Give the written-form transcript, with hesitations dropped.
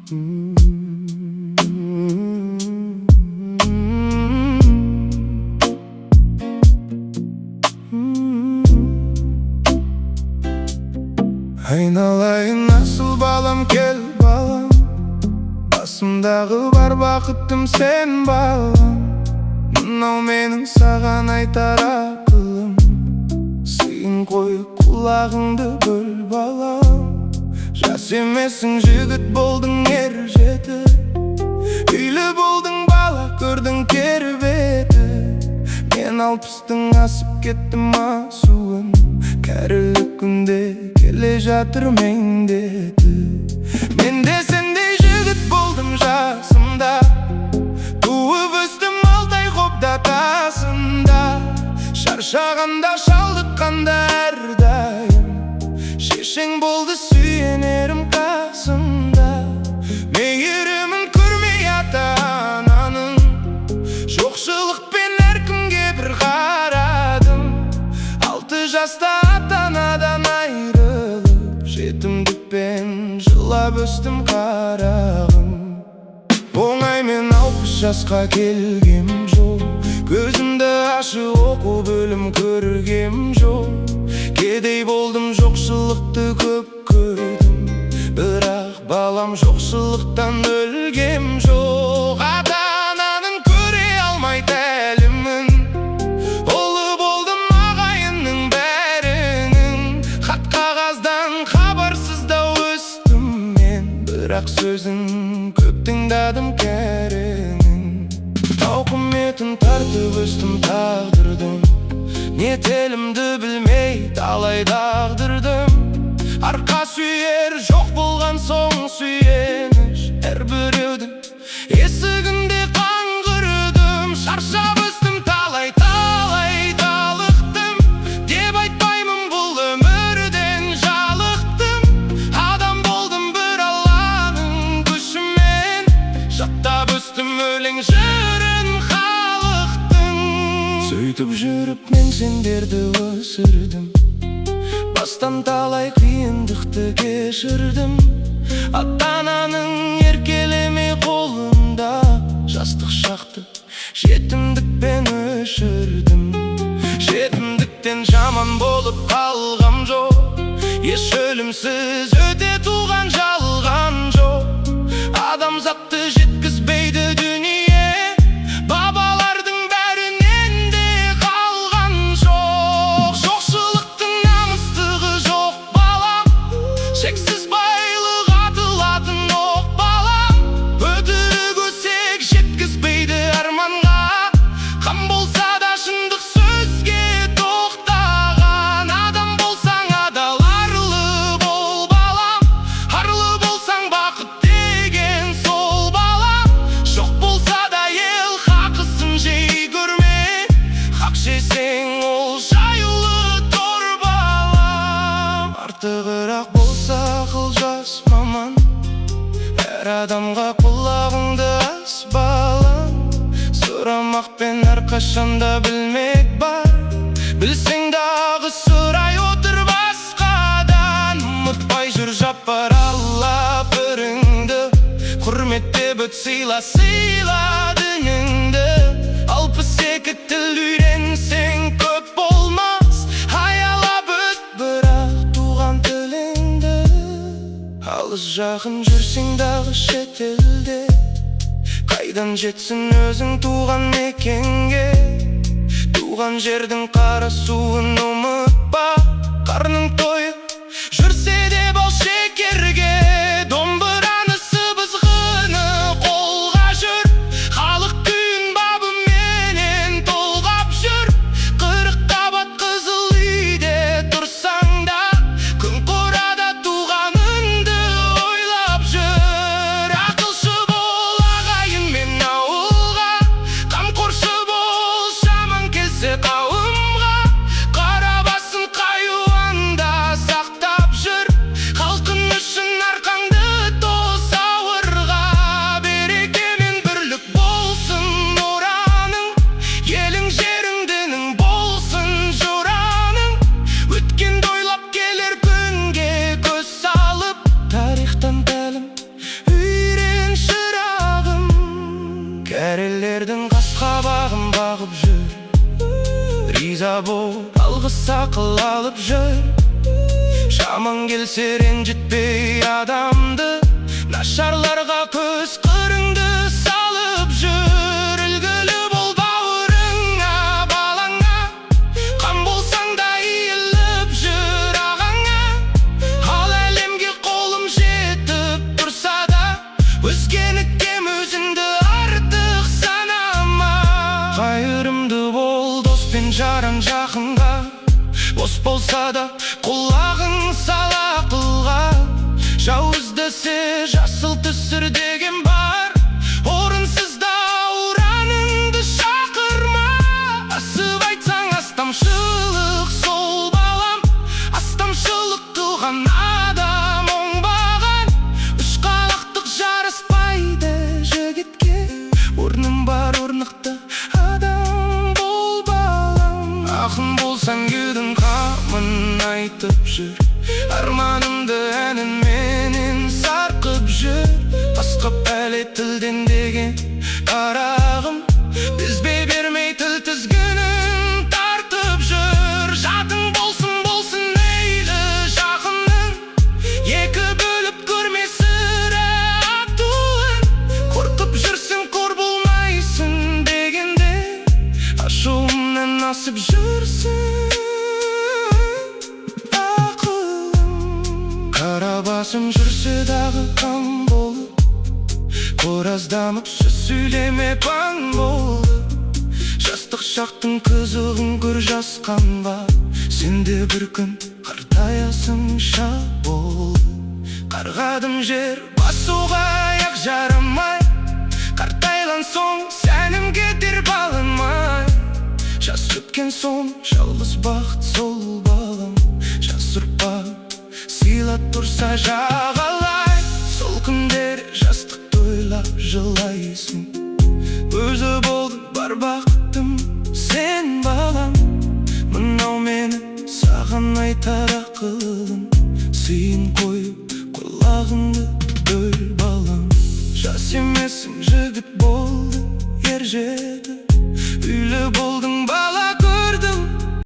Айналайын асыл балам, кел балам, басымдағы бар бақытым сен балам. Мынау менің саған айтар ақылым, сыйын қойып құлағыңды бөл балам. Жас емесің, жігіт болдың, ер жетіп, үйлі болдың бала, көрдің тербеті. Мен 60-тың асып кеттім асуын, кәрілік күнде келе жатыр меңдеті. Мен де сендей жігіт болдым жасымда, туып өстім алтай қобда тасында. Шаршағанда, шалдыққанда әрдайым шешең болды сүйенерім қасымда. Мейірімін көрмей ата-ананың, жоқшылықпен әркімге бір қарадым. 6 жаста ата-анадан айрылып, жетімдікпен жылап өстім қарағым. Оңаймен 60 жасқа келгем жоқ, көзімді ашы оқу бөлім көргем жоқ. Кедей болдым, жоқшылықты көп көрдім, бірақ балам жоқшылықтан өлгем жоқ. Ата-ананың көре алмай тәлімін, ұлы болдым ағайынның бәрінің. Хат қағаздан хабарсыз да өстім мен, бірақ сөзін көп тыңдадым кәрінің. Тауқыметін тартып өстім тағдырдың, не телімді білмей талай дағдырдым. Арқа сүйер жоқ болған соң сүйеніш, әрбіреудің есігінде қаңғырдым. Шаршап өстім, талай талықтым, деп айтпаймын, бұл өмірден жалықтым. Адам болдым бір Алланың күшімен, жаттап өстім өлең жырын халықтың. Сөйтіп жүріп мен сендерді өсірдім, бастан талай қиындықты кешірдім. Ата-ананың еркелемей қолында, жастық шақты жетімдікпен өшірдім. Жетімдіктен жаман болып қалғам жоқ, еш өлімсіз өте туған жалған жоқ. Адамзатты жеткізбейді дүние, бабалардың бәрінен де қалған жоқ. Жоқшылықтың намыстығы жоқ балам, шексіз байлық атылатын оқ балам. Өтірік өсек жеткізбейді арманға, қам болса да шындық сөзге тоқтаған. Адам болсаң адал, арлы бол балам, арлы болсаң бақыт деген сол балам. Жоқ болса да ел хақысын жей көрме, хақ жесең ол жаюлы тор балам. Артығырақ болса ақыл жас маман, әр адамға құлағыңды ас балам. Сұрамақпен әрқашанда білмек бар, білсең дағы сұрай отыр басқадан. Ұмытпай жүр жаппар Алла біріңді, құрметтеп өт, сыйла дініңді. 62 тіл үйренсең көп болмас, аялап өт бірақ туған тіліңді. Алыс жақын жүрсең дағы шетелде, қайдан жетсін өзің туған мекенге. Туған жердің қара суын ұмытпа, қарның тойып жүрсе де бал шекерге. Домбыраны сыбызғыны қолға жүр, халық күйін бабыменен толғап жүр. 40 қабат қызыл үйде тұрсаң да, күн қорада туғаныңды ойлап жүр. Ақылшы бол ағайынмен ауылға, қамқоршы бол жаман келсе қауымға. Қара басын қаюанда риза болып алғыс ақыл алып жүр. Жаман келсе ренжітпей адамды, нашарларға көз қырыңды салып жүр. Үлгілі бол бауырыңа, балаңа, қан болсаң да иіліп жүр ағаңа. Ал әлемге қолым жетіп тұрса да, өзгені кем өзіңді артық санама. Қайырымды бол дос пен жаран жақынға, бос болса да құлағың сал ақылға. Жауыз десе жасыл түсір деген бар, орынсыз да ұраныңды шақырма. Асып айтсаң астамшылық сол балам, астамшылық қылған адам оңбаған. Үш қалақтық жараспайды жігітке, орның бар орнықты адам бол балам. Ақын болсаң кеудің қамын айтып жүр, арманымды әнінменен сарқып жүр. Басқа пәле тілден деген қарағым, бізбей бермей тіл тізгінін тартып жүр. Жатың болсын болсын мейлі жақының, екі бөліп көрмесірі атуын. Қорқып жүрсің қор болмайсың дегенде, ашуымнан асып жүрсің. Басым жүрсе дағы қан болып, қоразданып сөз сөйлеме паң болып. Жастық шақтың қызығын көр жасқанба, сенде бір күн қартаясың шақ болды. Қарғадым жер басуға аяқ жарамай, қартайған соң сәнім кетер балынмай. Жас өткен соң жалғыз бақыт сол балам, жас ұрпақ сыйлап тұрса жағалай. Сол күндер жастықты ойлап жылайсың, өзі болдың бар бақыттым сен балам. Мынау мені саған айтар ақылым, сыйын қойып құлағыңды бөл балам. Жас емесің жігіт болдың, ер жеді, үйлі болдың